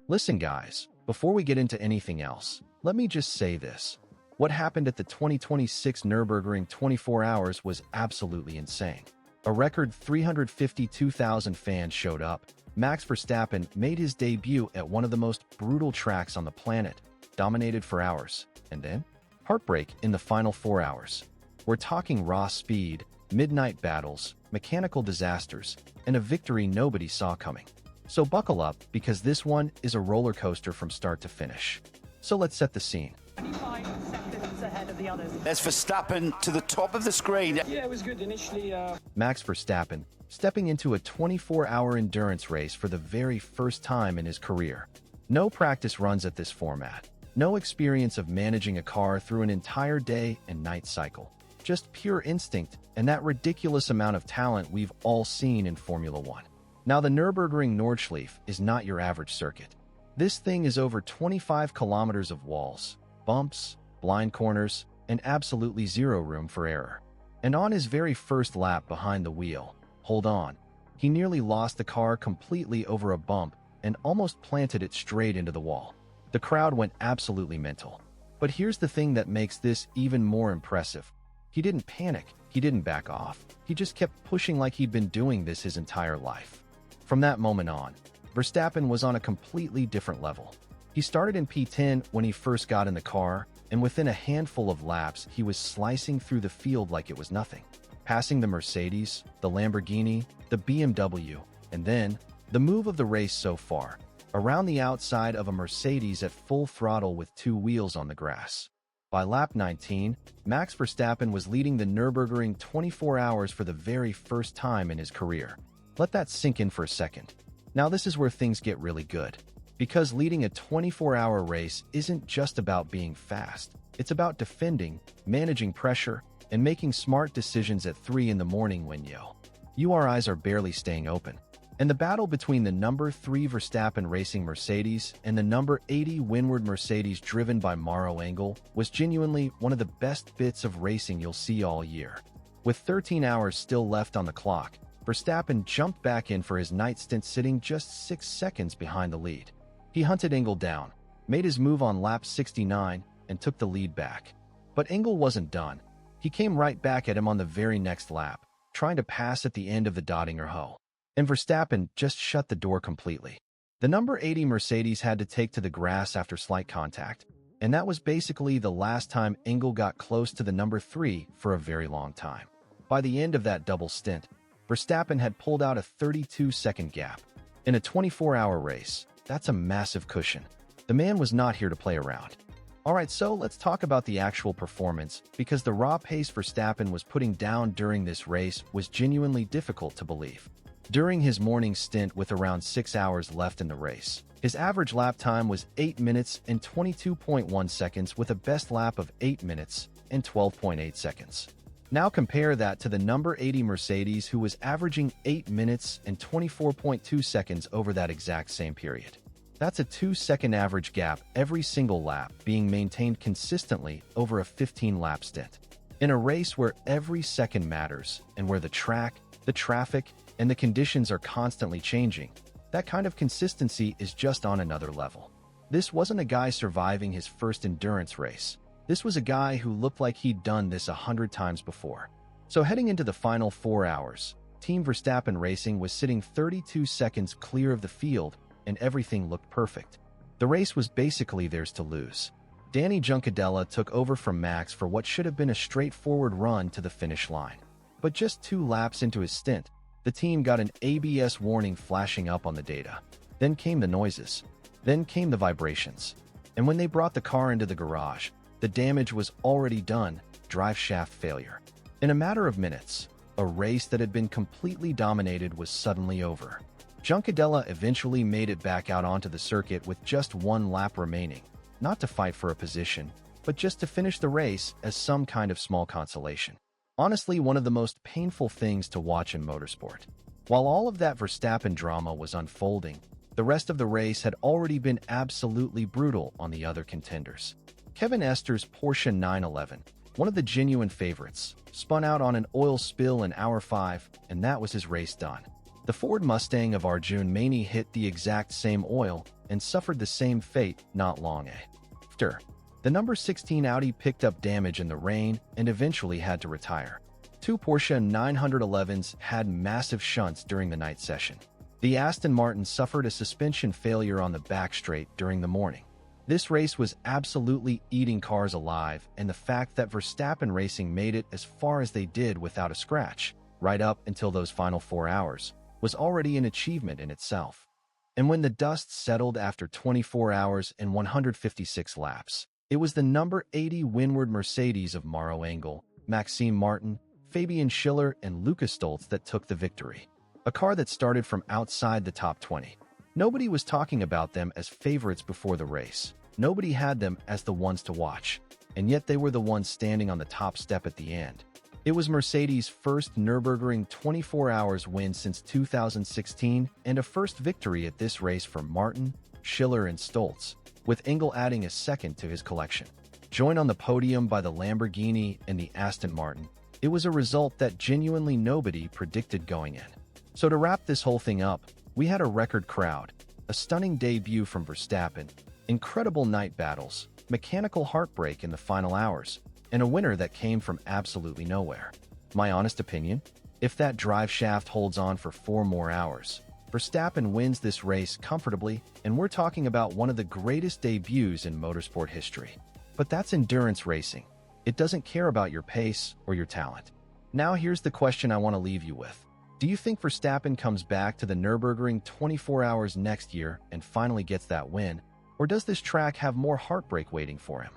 Listen guys, before we get into anything else, let me just say this. What happened at the 2026 Nürburgring 24 hours was absolutely insane. A record 352,000 fans showed up. Max Verstappen made his debut at one of the most brutal tracks on the planet, dominated for hours, and then heartbreak in the final 4 hours. We're talking raw speed, midnight battles, mechanical disasters, and a victory nobody saw coming. So buckle up, because this one is a roller coaster from start to finish. So let's set the scene. 25 seconds ahead of the others. There's Verstappen to the top of the screen. Yeah, it was good initially. Max Verstappen stepping into a 24-hour endurance race for the very first time in his career. No practice runs at this format. No experience of managing a car through an entire day and night cycle. Just pure instinct and that ridiculous amount of talent we've all seen in Formula One. Now, the Nürburgring Nordschleife is not your average circuit. This thing is over 25 kilometers of walls, bumps, blind corners, and absolutely zero room for error. And on his very first lap behind the wheel, hold on, he nearly lost the car completely over a bump and almost planted it straight into the wall. The crowd went absolutely mental. But here's the thing that makes this even more impressive. He didn't panic, he didn't back off, he just kept pushing like he'd been doing this his entire life. From that moment on, Verstappen was on a completely different level. He started in P10 when he first got in the car, and within a handful of laps he was slicing through the field like it was nothing, passing the Mercedes, the Lamborghini, the BMW, and then, the move of the race so far, around the outside of a Mercedes at full throttle with 2 wheels on the grass. By lap 19, Max Verstappen was leading the Nürburgring 24 hours for the very first time in his career. Let that sink in for a second. Now this is where things get really good. Because leading a 24-hour race isn't just about being fast. It's about defending, managing pressure, and making smart decisions at 3 in the morning when your eyes are barely staying open. And the battle between the number 3 Verstappen Racing Mercedes and the number 80 Windward Mercedes driven by Maro Engel was genuinely one of the best bits of racing you'll see all year. With 13 hours still left on the clock, Verstappen jumped back in for his night stint, sitting just 6 seconds behind the lead. He hunted Engel down, made his move on lap 69, and took the lead back. But Engel wasn't done. He came right back at him on the very next lap, trying to pass at the end of the Dottinger Hull. And Verstappen just shut the door completely. The number 80 Mercedes had to take to the grass after slight contact, and that was basically the last time Engel got close to the number 3 for a very long time. By the end of that double stint, Verstappen had pulled out a 32-second gap. In a 24-hour race, that's a massive cushion. The man was not here to play around. Alright, so let's talk about the actual performance, because the raw pace Verstappen was putting down during this race was genuinely difficult to believe. During his morning stint with around 6 hours left in the race, his average lap time was 8 minutes and 22.1 seconds with a best lap of 8 minutes and 12.8 seconds. Now compare that to the number 80 Mercedes, who was averaging 8 minutes and 24.2 seconds over that exact same period. That's a 2-second average gap every single lap, being maintained consistently over a 15-lap stint. In a race where every second matters and where the track, the traffic, and the conditions are constantly changing, that kind of consistency is just on another level. This wasn't a guy surviving his first endurance race. This was a guy who looked like he'd done this 100 times before. So heading into the final 4 hours, Team Verstappen Racing was sitting 32 seconds clear of the field, and everything looked perfect. The race was basically theirs to lose. Danny Juncadella took over from Max for what should have been a straightforward run to the finish line. But just 2 laps into his stint, the team got an ABS warning flashing up on the data. Then came the noises. Then came the vibrations. And when they brought the car into the garage, the damage was already done: driveshaft failure. In a matter of minutes, a race that had been completely dominated was suddenly over. Juncadella eventually made it back out onto the circuit with just 1 lap remaining, not to fight for a position, but just to finish the race as some kind of small consolation. Honestly, one of the most painful things to watch in motorsport. While all of that Verstappen drama was unfolding, the rest of the race had already been absolutely brutal on the other contenders. Kevin Esster's Porsche 911, one of the genuine favorites, spun out on an oil spill in hour 5, and that was his race done. The Ford Mustang of Arjun Maini hit the exact same oil and suffered the same fate not long after. The number 16 Audi picked up damage in the rain and eventually had to retire. Two Porsche 911s had massive shunts during the night session. The Aston Martin suffered a suspension failure on the back straight during the morning. This race was absolutely eating cars alive, and the fact that Verstappen Racing made it as far as they did without a scratch, right up until those final 4 hours, was already an achievement in itself. And when the dust settled after 24 hours and 156 laps, it was the number 80 windward Mercedes of Maro Engel, Maxime Martin, Fabian Schiller, and Lucas Stoltz that took the victory. A car that started from outside the top 20. Nobody was talking about them as favorites before the race. Nobody had them as the ones to watch, and yet they were the ones standing on the top step at the end. It was Mercedes' first Nürburgring 24 hours win since 2016 and a first victory at this race for Martin, Schiller, and Stoltz, with Engel adding a second to his collection. Joined on the podium by the Lamborghini and the Aston Martin, it was a result that genuinely nobody predicted going in. So to wrap this whole thing up, we had a record crowd, a stunning debut from Verstappen, incredible night battles, mechanical heartbreak in the final hours, and a winner that came from absolutely nowhere. My honest opinion? If that drive shaft holds on for 4 more hours, Verstappen wins this race comfortably, and we're talking about one of the greatest debuts in motorsport history. But that's endurance racing. It doesn't care about your pace or your talent. Now here's the question I want to leave you with. Do you think Verstappen comes back to the Nürburgring 24 hours next year and finally gets that win? Or does this track have more heartbreak waiting for him?